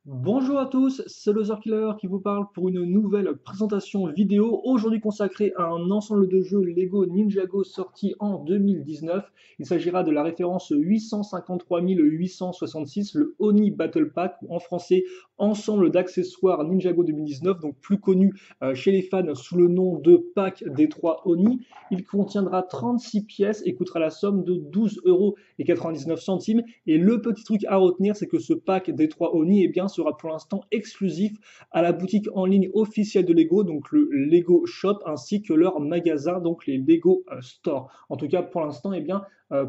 Bonjour à tous, c'est le Killer qui vous parle pour une nouvelle présentation vidéo, aujourd'hui consacrée à un ensemble de jeux Lego Ninjago sorti en 2019. Il s'agira de la référence 853 866, le Oni Battle Pack, ou en français ensemble d'accessoires Ninjago 2019, donc plus connu chez les fans sous le nom de pack des 3 Oni. Il contiendra 36 pièces et coûtera la somme de 12,99 € et le petit truc à retenir, c'est que ce pack des 3 Oni sera pour l'instant exclusif à la boutique en ligne officielle de Lego, donc le Lego Shop, ainsi que leur magasin, donc les Lego Store. En tout cas, pour l'instant,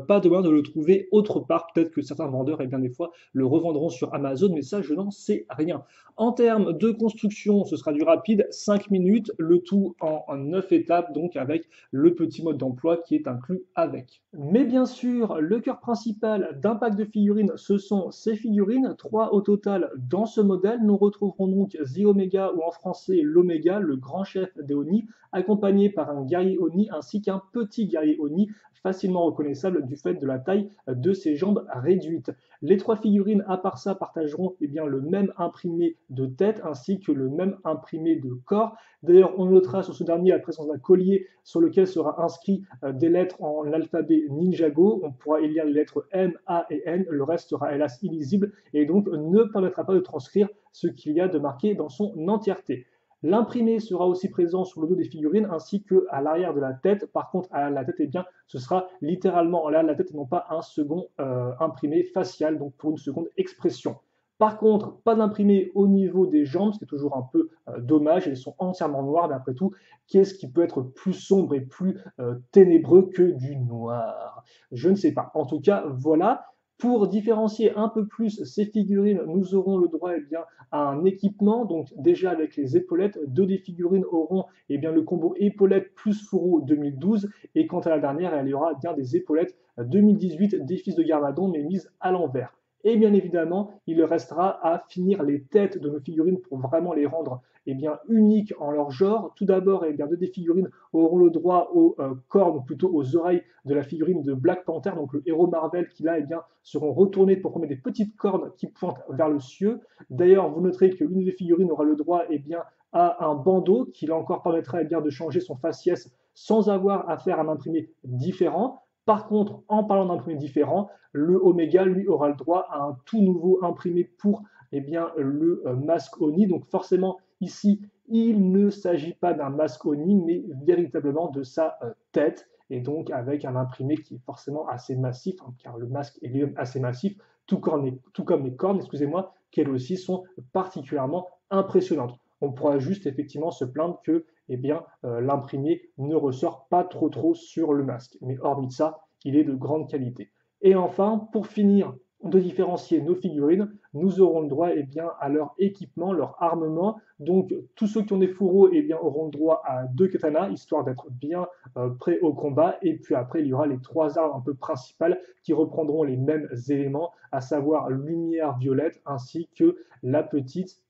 pas de moyen de le trouver autre part. Peut-être que certains vendeurs, des fois, le revendront sur Amazon, mais ça, je n'en sais rien. En termes de construction, ce sera du rapide, 5 minutes, le tout en 9 étapes, donc avec le petit mode d'emploi qui est inclus avec. Mais bien sûr, le cœur principal d'un pack de figurines, ce sont ces figurines, 3 au total dans ce modèle. Nous retrouverons donc The Omega, ou en français l'Oméga, le grand chef des Oni, accompagné par un guerrier Oni ainsi qu'un petit guerrier Oni, facilement reconnaissable du fait de la taille de ses jambes réduites. Les 3 figurines, à part ça, partageront le même imprimé de tête ainsi que le même imprimé de corps. D'ailleurs, on notera sur ce dernier la présence d'un collier sur lequel sera inscrit des lettres en l'alphabet Ninjago. On pourra y lire les lettres M, A et N. Le reste sera hélas illisible et donc ne permettra pas de transcrire ce qu'il y a de marqué dans son entièreté. L'imprimé sera aussi présent sur le dos des figurines ainsi qu'à l'arrière de la tête. Par contre, à la tête, ce sera littéralement là la tête et non pas un second imprimé facial, donc pour une seconde expression. Par contre, pas d'imprimé au niveau des jambes, ce qui est toujours un peu dommage. Elles sont entièrement noires, mais après tout, qu'est-ce qui peut être plus sombre et plus ténébreux que du noir? Je ne sais pas. En tout cas, voilà. Pour différencier un peu plus ces figurines, nous aurons le droit à un équipement. Donc déjà avec les épaulettes, deux des figurines auront le combo épaulettes plus fourreau 2012. Et quant à la dernière, elle y aura bien des épaulettes 2018 des fils de Garmadon, mais mises à l'envers. Et bien évidemment, il restera à finir les têtes de nos figurines pour vraiment les rendre uniques en leur genre. Tout d'abord, deux des figurines auront le droit aux cornes, ou plutôt aux oreilles de la figurine de Black Panther, donc le héros Marvel, qui là seront retournées pour former des petites cornes qui pointent vers le cieux. D'ailleurs, vous noterez que l'une des figurines aura le droit à un bandeau qui là encore permettra de changer son faciès sans avoir à faire un imprimé différent. Par contre, en parlant d'imprimé différent, le Omega, lui, aura le droit à un tout nouveau imprimé pour le masque Oni. Donc forcément, ici, il ne s'agit pas d'un masque Oni, mais véritablement de sa tête, et donc avec un imprimé qui est forcément assez massif, hein, car le masque est lui-même assez massif, tout comme les cornes, excusez-moi, qu'elles aussi sont particulièrement impressionnantes. On pourra juste effectivement se plaindre que l'imprimé ne ressort pas trop sur le masque. Mais hormis ça, il est de grande qualité. Et enfin, pour finir de différencier nos figurines, nous aurons le droit à leur équipement, leur armement. Donc tous ceux qui ont des fourreaux auront le droit à 2 katanas, histoire d'être bien prêts au combat. Et puis après, il y aura les 3 armes un peu principales qui reprendront les mêmes éléments, à savoir lumière violette ainsi que la petite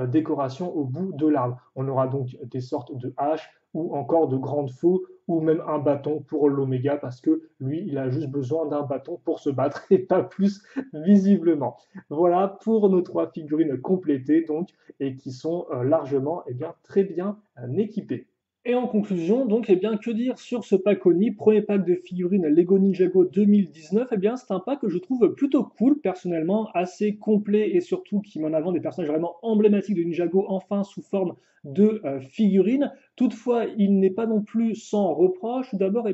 décoration au bout de l'arme. On aura donc des sortes de haches ou encore de grandes faux ou même un bâton pour l'Oméga parce que lui, il a juste besoin d'un bâton pour se battre et pas plus visiblement. Voilà pour nos 3 figurines complétées donc et qui sont largement très bien équipées. Et en conclusion, donc, que dire sur ce pack Oni, premier pack de figurines Lego Ninjago 2019? C'est un pack que je trouve plutôt cool, personnellement, assez complet et surtout qui met en avant des personnages vraiment emblématiques de Ninjago, enfin sous forme de figurines. Toutefois, il n'est pas non plus sans reproche. Tout d'abord,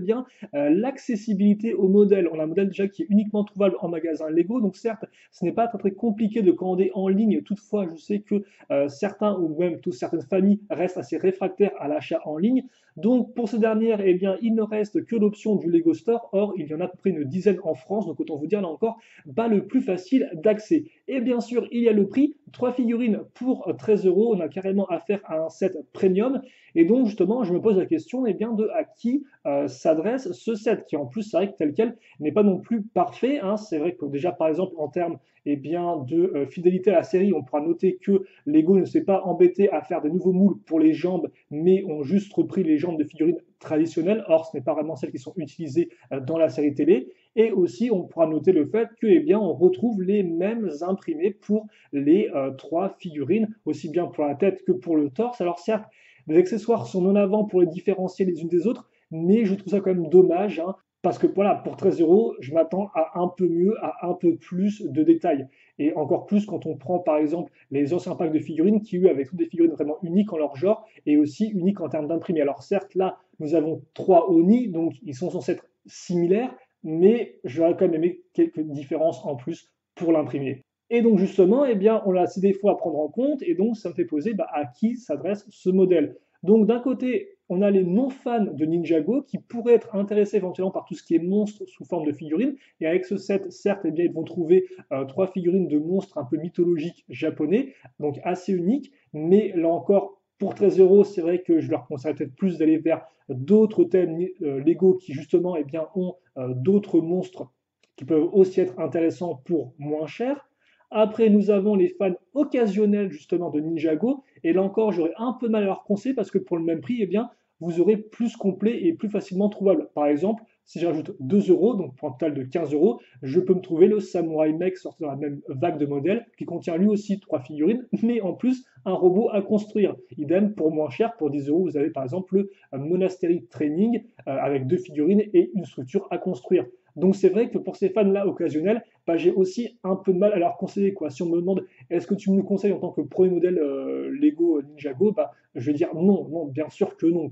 l'accessibilité au modèle. On a un modèle déjà qui est uniquement trouvable en magasin Lego, donc certes, ce n'est pas très compliqué de commander en ligne. Toutefois, je sais que certains ou même certaines familles restent assez réfractaires à l'achat en ligne. Donc pour ce dernier, il ne reste que l'option du Lego Store. Or, il y en a à peu près une dizaine en France, donc autant vous dire là encore, pas le plus facile d'accès. Et bien sûr, il y a le prix, 3 figurines pour 13 €. On a carrément affaire à un set premium. Et donc justement, je me pose la question de à qui s'adresse ce set, qui en plus, c'est vrai que tel quel n'est pas non plus parfait, hein. C'est vrai que déjà, par exemple, en termes de fidélité à la série, on pourra noter que Lego ne s'est pas embêté à faire des nouveaux moules pour les jambes, mais ont juste repris les jambes de figurines traditionnelles. Or, ce n'est pas vraiment celles qui sont utilisées dans la série télé. Et aussi, on pourra noter le fait que, eh bien, on retrouve les mêmes imprimés pour les trois figurines, aussi bien pour la tête que pour le torse. Alors certes, les accessoires sont en avant pour les différencier les unes des autres, mais je trouve ça quand même dommage, hein, parce que voilà, pour 13 euros, je m'attends à un peu mieux, à un peu plus de détails. Et encore plus quand on prend par exemple les anciens packs de figurines qui, eux, avaient toutes des figurines vraiment uniques en leur genre et aussi uniques en termes d'imprimés. Alors certes, là, nous avons trois Oni, donc ils sont censés être similaires, mais j'aurais quand même aimé quelques différences en plus pour l'imprimer. Et donc justement, eh bien, on a ces défauts à prendre en compte, et donc ça me fait poser à qui s'adresse ce modèle. Donc d'un côté, on a les non-fans de Ninjago qui pourraient être intéressés éventuellement par tout ce qui est monstre sous forme de figurines, et avec ce set, certes, eh bien, ils vont trouver trois figurines de monstres un peu mythologiques japonais, donc assez uniques, mais là encore, pour 13 euros, c'est vrai que je leur conseillerais peut-être plus d'aller vers d'autres thèmes Lego qui justement eh bien, ont d'autres monstres qui peuvent aussi être intéressants pour moins cher. Après, nous avons les fans occasionnels justement de Ninjago. Et là encore, j'aurais un peu de mal à leur conseiller parce que pour le même prix, eh bien, vous aurez plus complet et plus facilement trouvable. Par exemple, si je rajoute 2 euros, donc pour un total de 15 euros, je peux me trouver le Samurai Mech sorti dans la même vague de modèles qui contient lui aussi trois figurines, mais en plus un robot à construire. Idem pour moins cher, pour 10 euros, vous avez par exemple le Monastery Training avec deux figurines et une structure à construire. Donc c'est vrai que pour ces fans-là occasionnels, bah, j'ai aussi un peu de mal à leur conseiller, quoi. Si on me demande est-ce que tu me le conseilles en tant que premier modèle Lego Ninjago, bah, je vais dire non, non, bien sûr que non.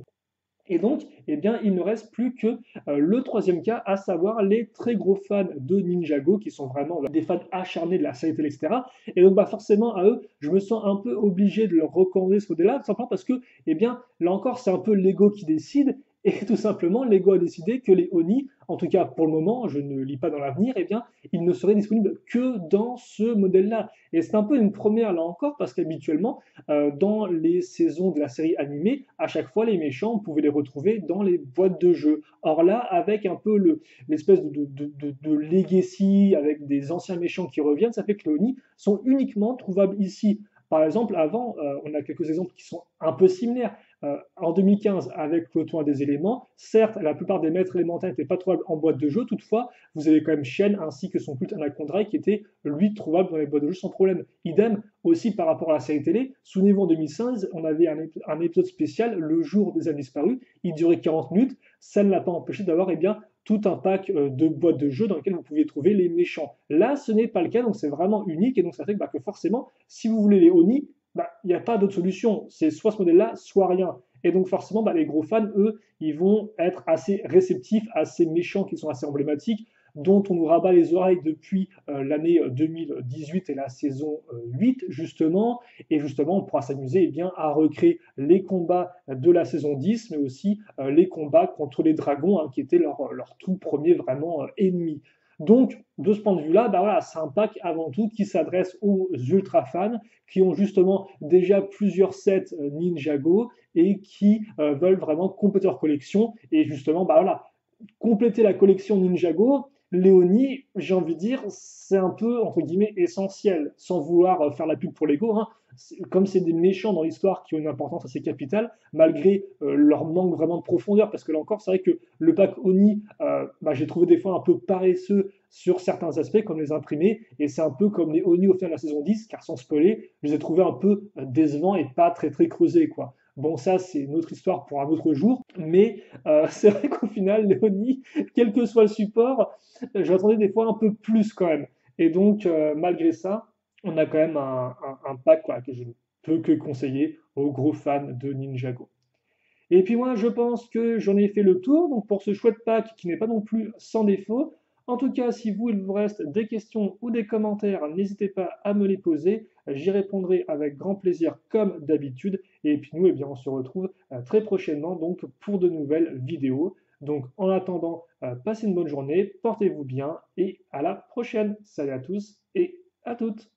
Et donc, eh bien, il ne reste plus que le troisième cas, à savoir les très gros fans de Ninjago, qui sont vraiment des fans acharnés de la série télé, etc. Et donc, bah, forcément, à eux, je me sens un peu obligé de leur recommander ce modèle-là, tout simplement parce que, eh bien, là encore, c'est un peu Lego qui décide, et tout simplement, Lego a décidé que les Oni, en tout cas pour le moment, je ne lis pas dans l'avenir, eh bien, ils ne seraient disponibles que dans ce modèle-là. Et c'est un peu une première là encore, parce qu'habituellement, dans les saisons de la série animée, à chaque fois, les méchants, on pouvait les retrouver dans les boîtes de jeux. Or là, avec un peu l'espèce de legacy, avec des anciens méchants qui reviennent, ça fait que les Oni sont uniquement trouvables ici. Par exemple, avant, on a quelques exemples qui sont un peu similaires. En 2015, avec le toit des éléments, certes, la plupart des maîtres élémentaires n'étaient pas trouvables en boîte de jeu, toutefois, vous avez quand même Shen ainsi que son culte Anaconda qui était, lui, trouvable dans les boîtes de jeu sans problème. Idem aussi par rapport à la série télé. Souvenez-vous, en 2016, on avait un épisode spécial, Le jour des âmes disparues. Il durait 40 minutes. Ça ne l'a pas empêché d'avoir eh bien, tout un pack de boîtes de jeux dans lesquelles vous pouviez trouver les méchants. Là, ce n'est pas le cas, donc c'est vraiment unique. Et donc ça fait que forcément, si vous voulez les Oni, il n'y a pas d'autre solution. C'est soit ce modèle-là, soit rien. Et donc forcément, les gros fans, eux, ils vont être assez réceptifs à ces méchants qui sont assez emblématiques, dont on nous rabat les oreilles depuis l'année 2018 et la saison 8, justement. Et justement, on pourra s'amuser eh bien, à recréer les combats de la saison 10, mais aussi les combats contre les dragons, hein, qui étaient leur tout premier vraiment ennemi. Donc, de ce point de vue-là, voilà, c'est un pack avant tout qui s'adresse aux ultra fans qui ont justement déjà plusieurs sets Ninjago et qui veulent vraiment compléter leur collection. Et justement, voilà, compléter la collection Ninjago, Léonie, j'ai envie de dire, c'est un peu, entre guillemets, essentiel, sans vouloir faire la pub pour Lego, hein. Comme c'est des méchants dans l'histoire qui ont une importance assez capitale, malgré leur manque vraiment de profondeur, parce que là encore, c'est vrai que le pack Oni, j'ai trouvé des fois un peu paresseux sur certains aspects, comme les imprimés, et c'est un peu comme les Oni au final de la saison 10, car sans spoiler, je les ai trouvés un peu décevants et pas très très creusés, quoi. Bon, ça, c'est une autre histoire pour un autre jour, mais c'est vrai qu'au final, Léonie, quel que soit le support, j'attendais des fois un peu plus quand même. Et donc, malgré ça, on a quand même un pack quoi, que je ne peux que conseiller aux gros fans de Ninjago. Et puis moi, je pense que j'en ai fait le tour, donc pour ce chouette pack qui n'est pas non plus sans défaut. En tout cas, si vous, il vous reste des questions ou des commentaires, n'hésitez pas à me les poser. J'y répondrai avec grand plaisir comme d'habitude. Et puis nous, eh bien, on se retrouve très prochainement donc pour de nouvelles vidéos. Donc en attendant, passez une bonne journée, portez-vous bien et à la prochaine. Salut à tous et à toutes.